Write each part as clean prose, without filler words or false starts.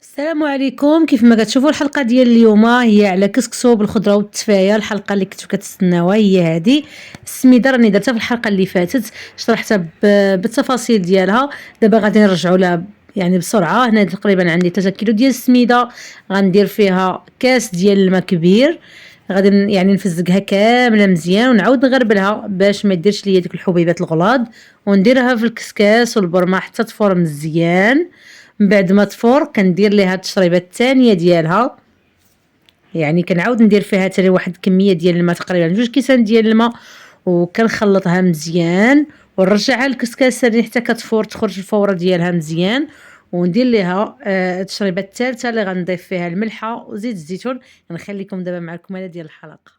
السلام عليكم. كيف ما كتشوفوا الحلقه ديال اليوم هي على كسكسو بالخضره والتفايه. الحلقه اللي كنتو كتسناوها هي هذه. السميده راني درتها في الحلقه اللي فاتت، شرحتها بالتفاصيل ديالها. دابا غادي نرجعوا لها يعني بسرعه. هنا تقريبا عندي 3 كيلو ديال السميده، غندير فيها كاس ديال الماء كبير، غادي يعني نفزقها كامله مزيان ونعاود نغربلها باش ما يديرش ليا ديك الحبيبات الغلاظ، ونديرها في الكسكاس والبرمه حتى تفور مزيان. من بعد ما تفور كندير ليها التشريبه الثانيه ديالها، يعني كنعاود ندير فيها حتى واحد الكميه ديال الماء، تقريبا 2 كيسان ديال الماء، وكنخلطها مزيان ونرجعها للكسكاس حتى كتفور تخرج الفوره ديالها مزيان. وندير ليها التشريبه الثالثه اللي غنضيف فيها الملحه وزيت الزيتون. نخليكم دابا مع الكماله ديال الحلقه.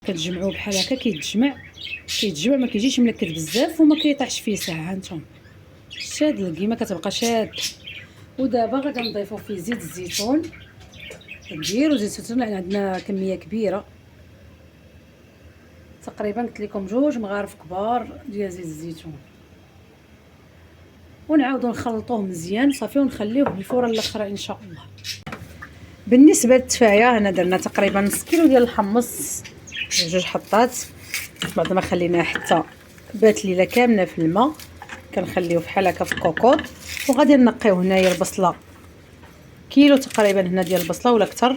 كتجمعوه بحال هكا، كيتجمع ما كيجيش ملكت بزاف وما كيطيحش فيه ساعه. هانتوما شاد القيمه كتبقى شاد. ودابا غادي نضيفو فيه زيت الزيتون، نديرو زيت الزيتون لان عندنا كميه كبيره، تقريبا قلت لكم 2 مغارف كبار ديال زيت الزيتون، ونعاودو نخلطوه مزيان صافي ونخليوه للفوره الاخرى ان شاء الله. بالنسبه للتفايه هنا درنا تقريبا نص كيلو ديال الحمص، 2 حطات بعد ما خليناه حتى بات ليله كامله في الماء، كنخليوه بحال هكا في كوكوط. وغادي نقيو هنايا البصله، كيلو تقريبا هنا ديال البصله ولا اكثر.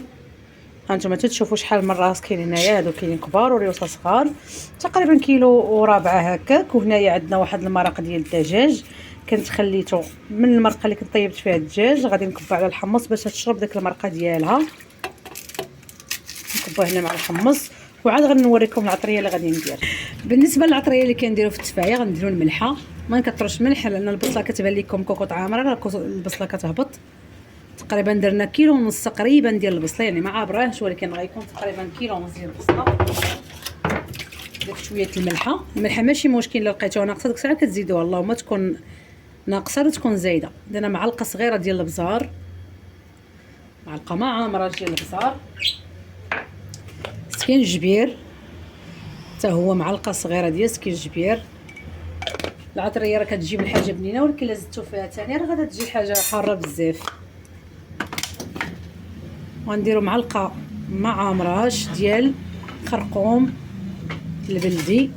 هانتوما تشوفوا شحال من راس كاين هنايا، هادو كاينين كبار وريوسه صغار، تقريبا كيلو وربع هكاك. وهنايا عندنا واحد المرق ديال الدجاج، كنت خليته من المرقه اللي كنت طيبت فيها الدجاج، غادي نكبها على الحمص باش تشرب داك المرقه ديالها. نكبها هنا مع الحمص وعاد غنوريكم العطريه اللي غادي ندير. بالنسبه للعطريه اللي كنديروا في التفايه غنديروا الملحه، ما نكثروش الملح لان البصله كتبان لكم كوكوط عامره، البصله كتهبط. تقريبا درنا كيلو ونص تقريبا ديال البصله، يعني ما عابراهش ولكن غيكون تقريبا كيلو ونص ديال البصله. درت شويه الملحه ماشي مشكل، الا لقيتوها ناقصه ديك الساعه كتزيدوها، اللهم تكون ناقصه ولا تكون زايده. درنا معلقه صغيره ديال الابزار، معلقه ما عامره ديال الابزار. سكينجبير حتى هو معلقه صغيره ديال سكينجبير. العطريه راه كتجيب الحاجه بنينه، ولكن الا زدتو فيها ثاني راه غادا تجي حاجه حاره بزاف. وغنديروا معلقه ما عامراش ديال خرقوم البلدي،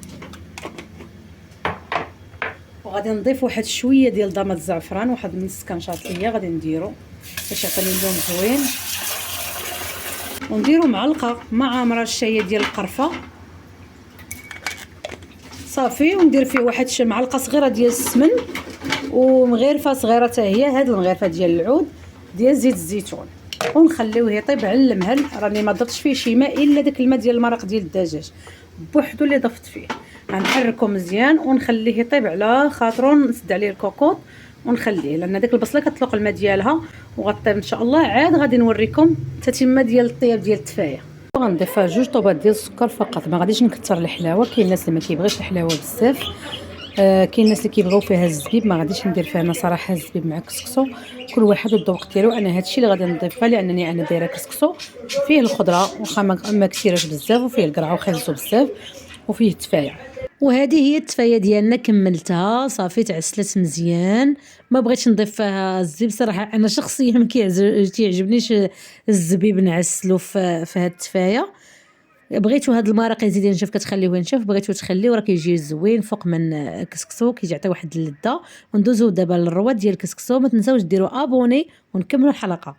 وغادي نضيف واحد شويه ديال ضمه الزعفران، واحد نص كنشاطيه غادي نديرو باش يعطيني اللون زوين. ونديروا معلقه ما عامره الشايه ديال القرفه صافي. وندير فيه واحد معلقه صغيره ديال السمن، ومغرفه صغيره حتى هي، هاد المغرفه ديال العود ديال زيت الزيتون، ونخليوه يطيب على المهل. راني ما درتش فيه شي ماء الا داك الماء ديال المرق ديال الدجاج بوحدو اللي ضفت فيه. غنحركو مزيان ونخليه يطيب على خاطرو، نسد عليه الكوكوط ونخليه لان داك البصله كتطلق الماء ديالها وغطيب ان شاء الله. عاد غادي نوريكم تتمه ديال الطياب ديال التفايه. غنضيف 2 طوبات ديال السكر فقط، ما غاديش نكثر الحلاوه. كاين الناس اللي ما كيبغيش الحلاوه بزاف، كاين الناس اللي كيبغيو فيها الزبيب، ما غاديش ندير فيها انا صراحه الزبيب مع كسكسو، كل واحد والذوق ديالو. انا هادشي اللي غادي نضيفها لانني انا دايره كسكسو فيه الخضره واخا ما كثيرش بزاف، وفيه القرعه وخلصو بزاف، وفيه التفايه. وهذه هي التفايه ديالنا كملتها صافي، تعسلت مزيان. ما بغيتش نضيف فيها الزبيب صراحه، انا شخصيا ما كيعجبنيش الزبيب نعسلو في هاد التفايه. بغيتو هاد المرق يزيد ينشف كتخليوه ينشف، بغيتو تخليوه راه كيجي زوين فوق من كسكسو، كيعطي واحد اللذه. وندوزو دابا للروا ديال الكسكسو. ما تنساوش ديروا ابوني ونكملوا الحلقه.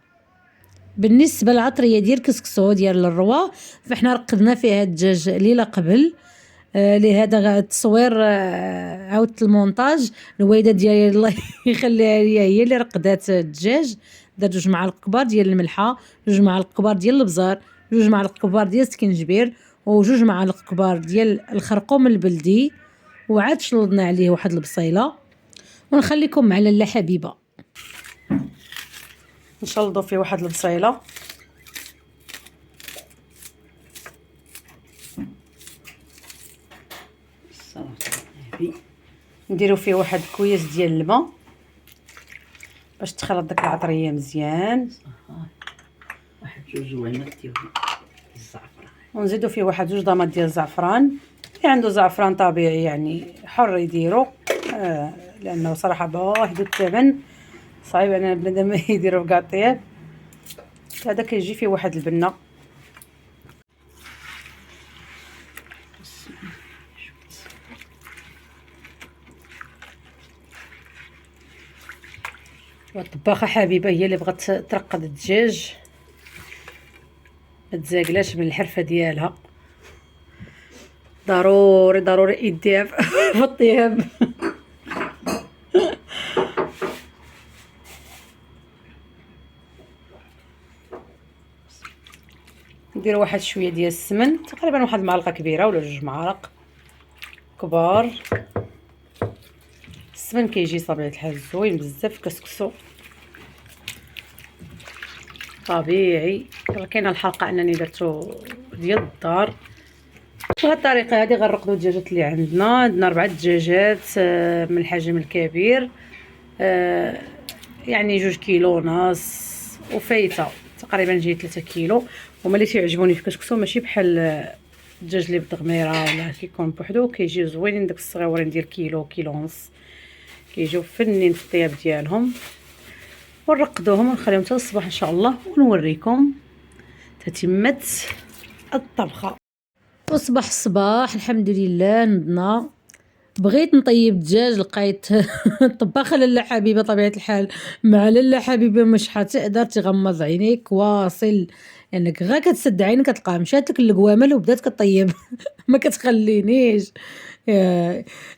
بالنسبه للعطريه ديال الكسكسو ديال الروا، فاحنا رقدنا فيها الدجاج ليله قبل لهذا التصوير. عاودت المونتاج، الوالده ديالي الله يخليها ليا هي اللي رقدات الدجاج. درت 2 معالق كبار ديال الملحه، 2 معالق كبار ديال الابزار، 2 معالق كبار ديال السكينجبير، و2 معالق كبار ديال الخرقوم البلدي. وعاد شلضنا عليه واحد البصيله. ونخليكم مع لاله حبيبه نشلضوا فيه واحد البصيله. نديرو فيه واحد كويس ديال الماء باش تخلط داك العطريه مزيان. واحد 2 زوينات ديال الزعفران، ونزيدو فيه واحد 2 ضمات ديال الزعفران. اللي عنده زعفران طبيعي يعني حر يديرو، لانه صراحه باهظ الثمن صعيب انا بنادم يديرو في كاع الطياب، هذا كيجي فيه واحد البنه. والطباخه حبيبه هي اللي بغات ترقد الدجاج، ما تزاقلاش من الحرفه ديالها، ضروري ضروري يديها في الطياب. ندير واحد شويه ديال السمن، تقريبا واحد المعلقه كبيره ولا 2 معالق كبار. السمن كيجي طبيعه الحال زوين بزاف في كسكسو طبيعي. كاينه الحلقه انني درتو ديال الدار. بهذه الطريقه هذه غنرقدوا الدجاجات اللي عندنا 4 دجاجات من الحجم الكبير، يعني 2 كيلو ونص وفايته تقريبا جاي 3 كيلو. هما اللي تيعجبوني في كسكسو ماشي بحال الدجاج اللي بالدغميره ولا كيكون بوحدو، كيجيو زوينين داك الصغيورين ديال كيلو كيلو ونص، كيجيو فنين في الطياب ديالهم. ونرقدوهم ونخليهم حتى الصباح ان شاء الله، ونوريكم تتمه الطبخه. وصباح الصباح الحمد لله نضنا، بغيت نطيب الدجاج لقيت الطباخه لاله حبيبه طبيعه الحال مع لاله حبيبه مش حتقدر تغمض عينيك واصل، انك غير كتسد عينك كتلقاها مشات لك القوامل وبدات كطيب. ما كتخلينيش.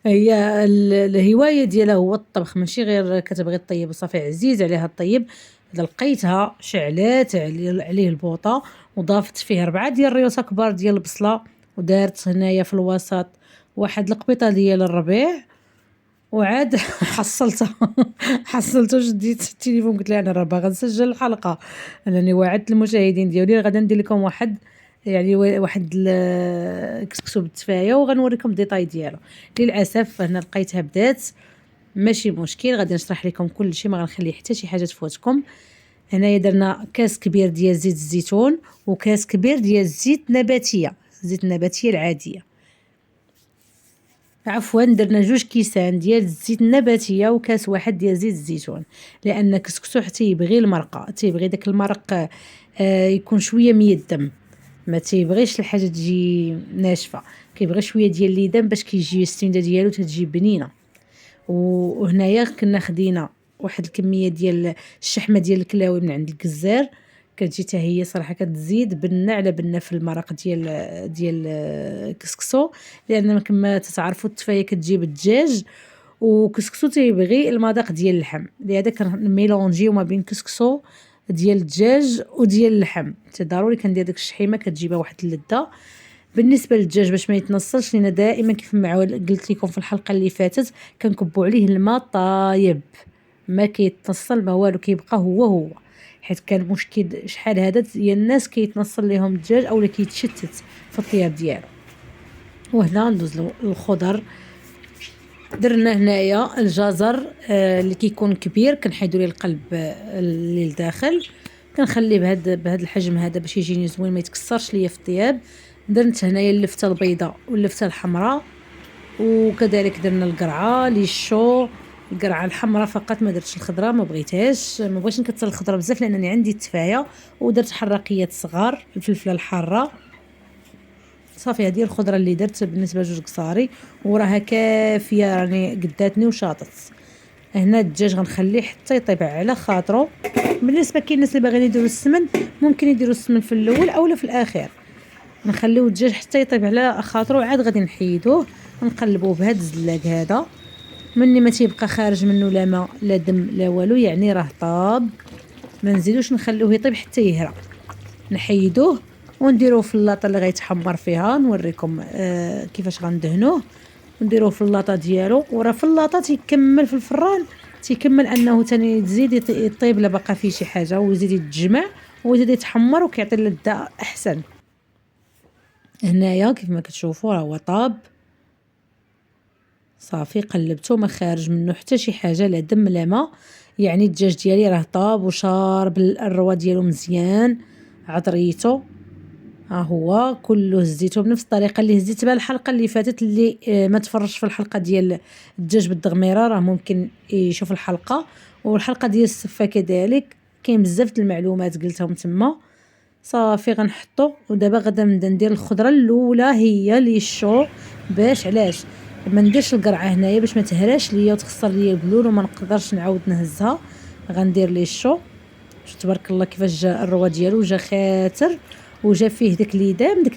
هي الهوايه ديالها هو الطبخ، ماشي غير كتبغي طيب وصافي، عزيز عليها الطيب. لقيتها شعلات عليه البوطه وضافت فيه 4 ديال الريوسه كبار ديال البصله، ودارت هنايا في الوسط واحد القبيطه ديال الربيع، وعاد حصلته شديت التليفون قلت لها انا راه باغا نسجل الحلقه، انني وعدت المشاهدين ديالي غادا ندير لكم واحد الكسكسو بالتفايه وغنوريكم الديتاي ديالو. للاسف هنا لقيتها بدات، ماشي مشكل غادي نشرح لكم كل شيء، ما غنخلي حتى شي حاجه تفوتكم. هنايا درنا كاس كبير ديال زيت الزيتون وكاس كبير ديال الزيت النباتيه العاديه، عفوا درنا 2 كيسان ديال الزيت النباتيه وكاس واحد ديال زيت الزيتون، لان كسكسو حتى يبغي المرقه، تيبغي داك المرق يكون شويه ميدم، ما تيبغيش الحاجه تجي ناشفه، كيبغي شويه ديال الليدم باش كيجي السميده ديالو تجي بنينه. وهنايا كنا خدينا واحد الكميه ديال الشحمه ديال الكلاوي من عند الجزار، كتجي حتى هي صراحه كتزيد بنه على بنه في المرق ديال كسكسو، لان كما تتعرفوا التفايه كتجيب الدجاج وكسكسو تيبغي المذاق ديال اللحم، لهذا كنميلونجيو ما بين كسكسو ديال الدجاج وديال اللحم. ضروري كندير داك الشحيمه كتجيبها واحد اللذه. بالنسبه للدجاج باش ما يتنصلش لينا دائما كيف ما قلت لكم في الحلقه اللي فاتت كنكبوا عليه الماء طايب، ما كيتنصل ما والو، كيبقى هو حيت كان مشكل شحال هذا ديال الناس كيتنصل لهم الدجاج اولا كيتشتت في الطياب ديالو. وهنا ندوز الخضر، درنا هنايا الجزر اللي كيكون كبير كنحيدو ليه القلب اللي لداخل، كنخليه بهذا الحجم هذا باش يجيني زوين ما يتكسرش ليا في الطياب. درت هنايا اللفته البيضاء واللفته الحمراء، وكذلك درنا القرعه ليشو، القرعه الحمراء فقط، ما درتش الخضراء، ما بغيتش نكثر الخضره بزاف لانني عندي التفايه. ودرت حراقيات صغار، الفلفله الحاره، صافي هذه الخضره اللي درت بالنسبه لجوج قصاري وراها كافيه، راني قداتني وشاطت. هنا الدجاج غنخليه حتى يطيب على خاطرو. بالنسبه كاين الناس اللي باغيين يديروا السمن ممكن يديروا السمن في الاول اولا في الاخير، نخليو الدجاج حتى يطيب على خاطرو، عاد غادي نحيدوه ونقلبوه بهذا الزلاق هذا. مني ما تيبقى خارج منه لا ماء لا دم لا والو، يعني راه طاب، ما نزيدوش نخليوه يطيب حتى يهرى. نحيدوه ونديروه في اللاطه اللي غيتحمر فيها، نوريكم كيفاش غندهنوه. ونديروه في اللاطه ديالو، وراه في اللاطه تيكمل في الفران، تيكمل انه ثاني تزيد يطيب لا بقى فيه شي حاجه، ويزيد يتجمع ويزيد يتحمر وكيعطي اللذه احسن. هنايا كيف ما كتشوفوا راه هو طاب صافي، قلبته ما خارج منه حتى شي حاجه لا دم لا ماء، يعني الدجاج ديالي راه طاب وشارب الروا ديالو مزيان، عطريته ها هو كله هزيته بنفس الطريقه اللي هزيت بها الحلقه اللي فاتت. اللي ما تفرجش في الحلقه ديال الدجاج بالدغميره راه ممكن يشوف الحلقه، والحلقه ديال السفه كذلك. كاين بزاف د المعلومات قلتهم تما. صافي غنحطو، ودابا غادا نبدا ندير الخضره الاولى هي لي الشو. باش علاش ما نديرش القرعه هنايا باش ما تهراش ليا وتخسر ليا البلول وما نقدرش نعاود نهزها. غندير لي الشو. تبارك الله كيفاش جا الروا ديالو، جا خاتر وجا فيه داك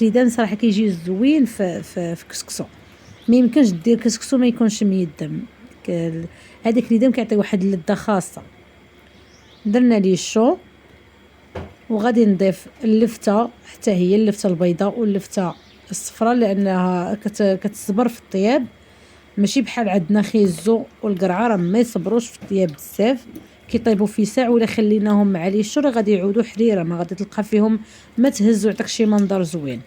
ليدام صراحه كيجي زوين في كسكسو. ما يمكنش دير كسكسو ما يكونش ميدم. هذاك ليدام كيعطي واحد اللذه خاصه. درنا ليه الشو وغادي نضيف اللفته، حتى هي اللفته البيضاء واللفته الصفراء لانها كتصبر في الطياب، ماشي بحال عندنا خيزو والقرعه راه ما يصبروش في الطياب بزاف، كيطيبوا في ساعه ولا خليناهم مع لي الشو غادي يعودوا حريره، ما غادي تلقى فيهم ما تهز ويعطيك شي منظر زوين.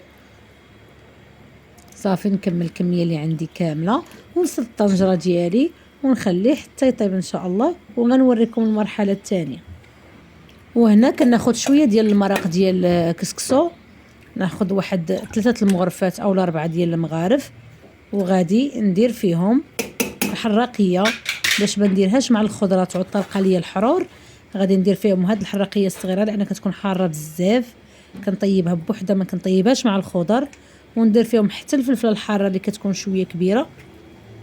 صافي نكمل الكميه اللي عندي كامله ونسد الطنجره ديالي ونخليه حتى يطيب ان شاء الله، وغنوريكم المرحله الثانيه. وهنا كناخذ شويه ديال المرق ديال كسكسو، ناخذ واحد 3 المغرفات او 4 ديال المغارف، وغادي ندير فيهم الحراقيه باش ما نديرهاش مع الخضره تعود طالقه ليا الحرور. غادي ندير فيهم هاد الحراقيه الصغيره لانها كتكون حاره بزاف، كنطيبها بوحده ما كنطيبهاش مع الخضر. وندير فيهم حتى الفلفله الحاره اللي كتكون شويه كبيره،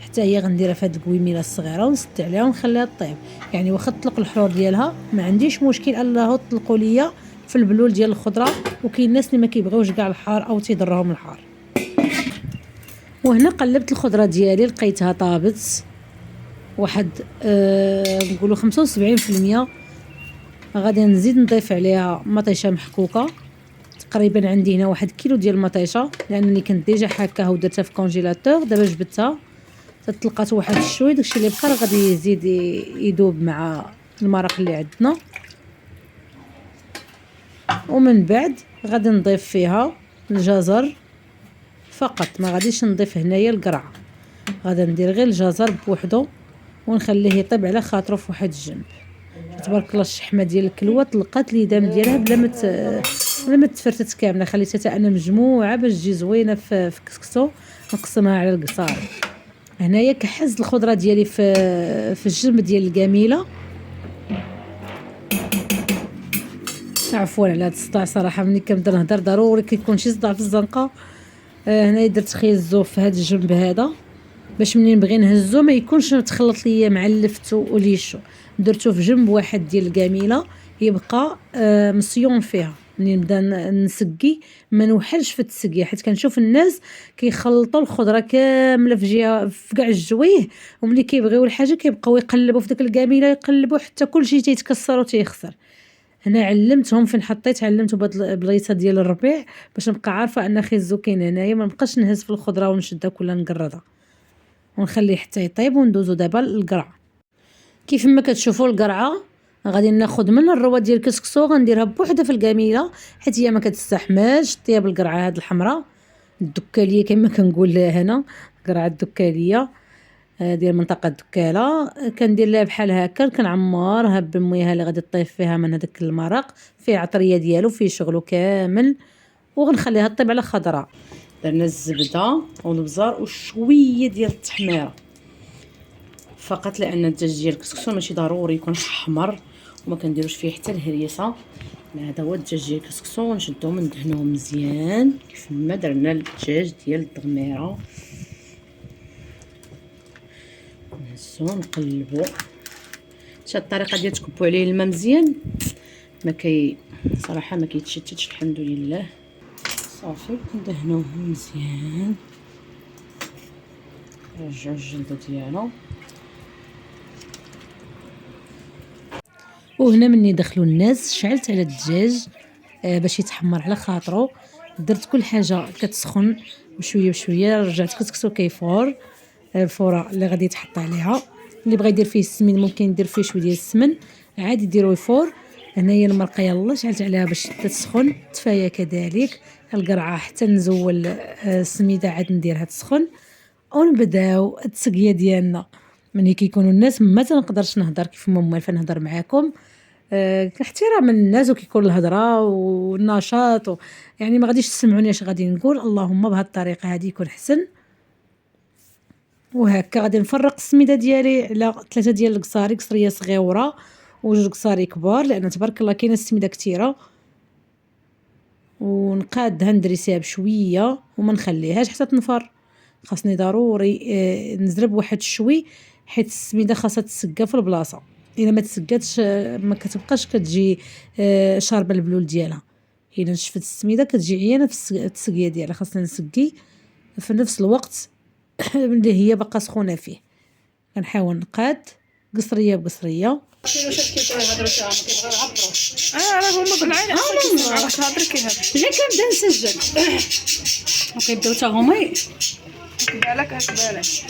حتى هي غنديرها في هاد القويميله الصغيره ونسد عليها ونخليها طيب. يعني واخا تطلق الحرور ديالها ما عنديش مشكل انه تطلقوا ليا في البلول ديال الخضره، وكاين الناس اللي ما كيبغيوش كاع الحار او تيضرهم الحار. وهنا قلبت الخضره ديالي لقيتها طابت واحد نقولوا 75%. غادي نزيد نضيف عليها مطيشه محكوكه، تقريبا عندي هنا 1 كيلو ديال المطيشه لانني كنت ديجا حاكاها ودرتها في كونجيلاتور. دابا جبدتها تطلقات واحد الشوي، داكشي اللي بقى غادي يزيد يذوب مع المرق اللي عندنا. ومن بعد غادي نضيف فيها الجزر فقط، ما غاديش نضيف هنايا القرعه، غادي ندير غير الجزر بوحدو ونخليه يطيب على خاطرو في واحد الجنب. تبارك الله الشحمه ديال الكلوه طلقات لي دام ديالها بلا ما تفرتت كامله، خليتها حتى انا مجموعه باش تجي زوينه في كسكسو. نقسمها على القصار. هنايا كحزت الخضره ديالي في الجنب ديال الكميله. عفوا على هذا الصداع صراحه، ملي كنبدا نهضر ضروري كيكون شي صداع في الزنقه. هنايا درت خيزو في هذا الجنب هذا باش منين نبغي نهزو ما يكونش تخلط ليا مع اللفتو وليشو. درتو في جنب واحد ديال الكميله يبقى مصيون فيها. منين نبدا نسقي ما نوحلش في التسقيه، حيت كنشوف الناس كيخلطوا الخضره كامله في جهه في كاع الجويه، وملي كيبغيو الحاجه كيبقاو يقلبوا في ديك الكميله يقلبوا حتى كلشي تيتكسر وتيخسر. هنا علمتهم فين حطيت، علمته بهاد البليصه ديال الربيع باش نبقى عارفه ان خيزو كاين هنايا، ما نبقاش نهز في الخضره ونشدها كلها نقردها ونخليه حتى يطيب. وندوزو دابا للقرعه. كيف ما كتشوفوا القرعه غادي ناخذ من الروا ديال الكسكسو غنديرها بوحده في الكميله، حيت هي ما كتستحملش طياب القرعه هاد الحمراء الدكاليه كما كنقول هنا، قرعه الدكاليه ديال منطقه الدكاله. كندير لها بحال هكا، كنعمرها بالمياه اللي غادي طيب فيها من هذاك المرق، فيه عطريه ديالو فيه شغلو كامل، وغنخليها طيب على خضراء. درنا الزبده والبزار وشويه ديال التحميره فقط، لان الدجاج ديال الكسكسو ماشي ضروري يكون احمر وما كنديروش فيه حتى الهريسه. هذا هو الدجاج ديال الكسكسو، ندهنوه مزيان كيف ما درنا الدجاج ديال الدغميره. نهزو نقلبو حتى الطريقه ديال تكبوا عليه الماء مزيان، صراحه ما كيتشتتش الحمد لله. صافي ندهنوه مزيان، نرجعو الجلده ديالو. وهنا مني دخلوا الناس شعلت على الدجاج باش يتحمر على خاطرو. درت كل حاجه كتسخن بشويه بشويه. رجعت كسكسو كيفور الفوره اللي غادي يتحط عليها. اللي بغى يدير فيه السمين ممكن يدير فيه شويه ديال السمن عادي ديروه يفور. هنايا المرقه يلا شعلت عليها باش تسخن، تفايه كذلك. القرعه حتى نزول السميده عاد نديرها تسخن ونبداو التسقيه ديالنا. ملي كيكونوا الناس ما تنقدرش نهضر كيف ما موالفه نهضر معاكم. احترام الناس وكيكون الهضره والنشاط يعني ما غاديش تسمعوني اش غادي نقول. اللهم بهذه الطريقه هذه يكون حسن. وهكا غادي نفرق السميده ديالي على 3 ديال القصاري، قصريه صغيره وجوج قصاري كبار، لان تبارك الله كاينه السميده كثيره. ونقادها ندريسيها بشويه وما نخليهاش حتى تنفر. خاصني ضروري نزرب واحد الشوي، حيت السميده خاصها تسقى في البلاصه. الا ما تسقاتش ما كتبقاش كتجي شاربه البلول ديالها. الا نشفت السميده كتجي عيانه في التسقيه ديالها. خاصنا نسقي في نفس الوقت اللي هي باقا سخونه فيه. كنحاول نقاد قصريه بقصريه. راه هما بالعين باش نهضر كيهضر لا كنبدا نسجل وكيبداو حتى هما بالك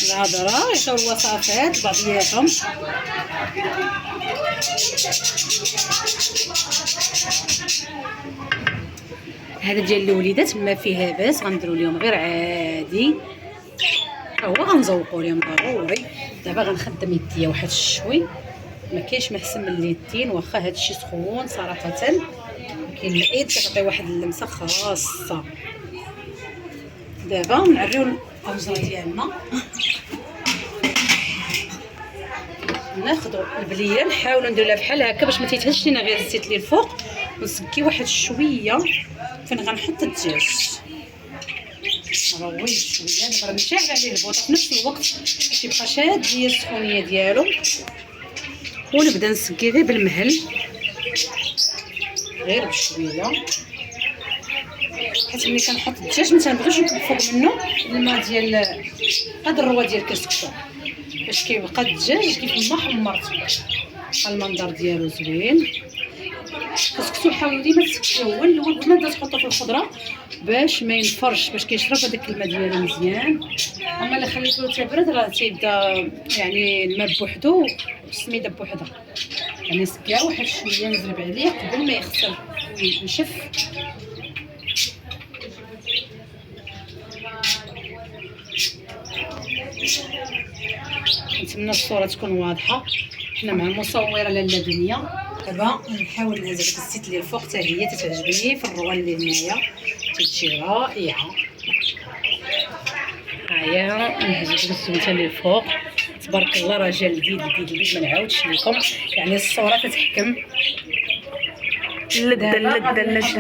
الهضره يعطيو الوصفات بعضياتهم. هذا ديال الوليدات ما فيها باس، غنديروا لهم غير عادي، هو غنزوقوا لهم ضروري. دابا غنخدم يديا واحد الشوي، ما كاينش محسن من اليدين واخا هادشي سخون صراحه. كاين الايد كتعطي واحد اللمسه خاصه. دابا نعريو الابجره ديالنا. ناخذوا البليه نحاولوا نديروا لها بحال هكا باش ما تيتهش لينا غير الزيت اللي الفوق، ونسكي واحد شويه فين غنحط الدجاج. روي شويه دابا نشعل عليه البوطه في نفس الوقت باش يبقى شاد هي السخونيه ديالو. ونبدا نسقي غير بالمهل غير بشويه، حيت ملي كنحط الدجاج ما تنبغيش نكب فوق منه الماء ديال هذا الروا ديال الكسكسو، باش كيبقى الدجاج كيف ما حمرت المنظر ديالو زوين. الكسكسو حاولوا ديما تسكتوه هو الاول قبل ما تحطوه في الخضره باش ما ينفرش، باش كيشرب هذاك الماء ديالو مزيان. اما الا خليتوه تبرد راه تيبدا يعني الماء بوحدو والسميده بوحدها. يعني نسقيها واحد شويه نزرب عليه قبل ما يغسل وينشف. نتمنى الصوره تكون واضحه. حنا مع المصوره لاله دنيا. دابا نحاول نهز داك الزيت اللي الفوق حتى هي تتعجبني في الروان اللي هنايا تجي رائعه. هيا نهز داك الزيت اللي الفوق تبارك الله راه جا لذيذ ما نعاودش لكم، يعني الصوره تتحكم. اللذه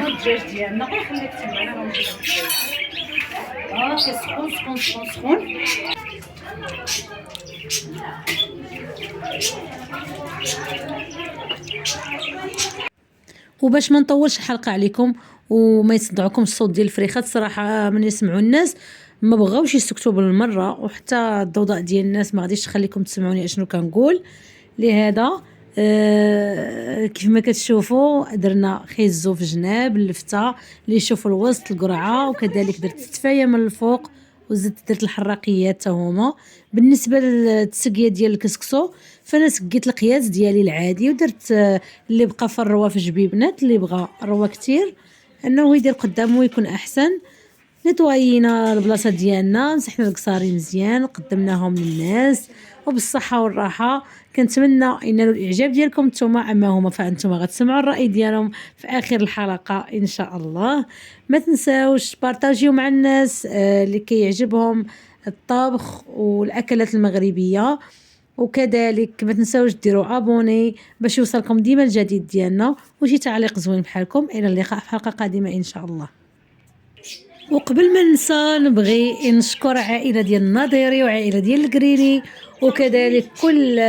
الدجاج ديالنا خليك تما انا غنجيب كيسخن سخون. وباش ما نطولش الحلقه عليكم وما يصدعوكمش الصوت ديال الفريخات، صراحه من يسمعوا الناس ما بغاوش يسكتوا بالمره، وحتى الضوضاء ديال الناس ما غاديش تخليكم تسمعوني اشنو كنقول. لهذا كيف ما كتشوفوا درنا خيزو في جناب اللفته اللي يشوفوا الوسط القرعه، وكذلك درت التفايه من الفوق وزدت درت الحراقيات حتى هما. بالنسبه للتسقيه ديال الكسكسو فانا سقيت القياس ديالي العادي، ودرت اللي بقى في الروا في جبيبنات، اللي بغى الروا كتير انه يدير قدامه يكون احسن. نطوينا البلاصه ديالنا، مسحنا القصاري مزيان قدمناهم للناس وبالصحه والراحه. كنتمنى ينالوا الاعجاب ديالكم نتوما، اما هما فانتم غتسمعوا الراي ديالهم في اخر الحلقه ان شاء الله. ما تنساوش بارطاجيو مع الناس اللي كيعجبهم الطبخ والاكلات المغربيه، وكذلك ما تنساوش ديروا ابوني باش يوصلكم ديما الجديد ديالنا وشي تعليق زوين بحالكم. الى اللقاء في حلقه قادمه ان شاء الله. وقبل ما ننسى نبغي نشكر عائله ديال الناظري وعائله ديال القريني، وكذلك كل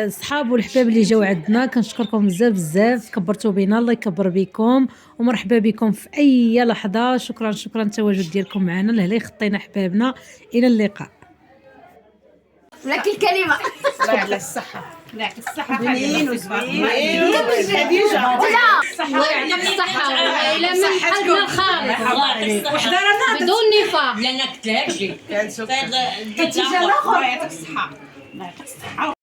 اصحاب والحباب اللي جاوا عندنا. كنشكركم بزاف كبرتوا بينا، الله يكبر بكم ومرحبا بكم في اي لحظه. شكرا التواجد ديالكم معنا، لهلا خطينا حبابنا. الى اللقاء. لك الكلمه الله يعلى الصحه. يعطيك الصحه. بنين وزوين الله يعطيك الصحه والى من قلبنا الخالص وحده رانا بدون نفاق. لانك تلاقي كان سكر. الله يعطيك الصحه. الله يعطيك الصحه.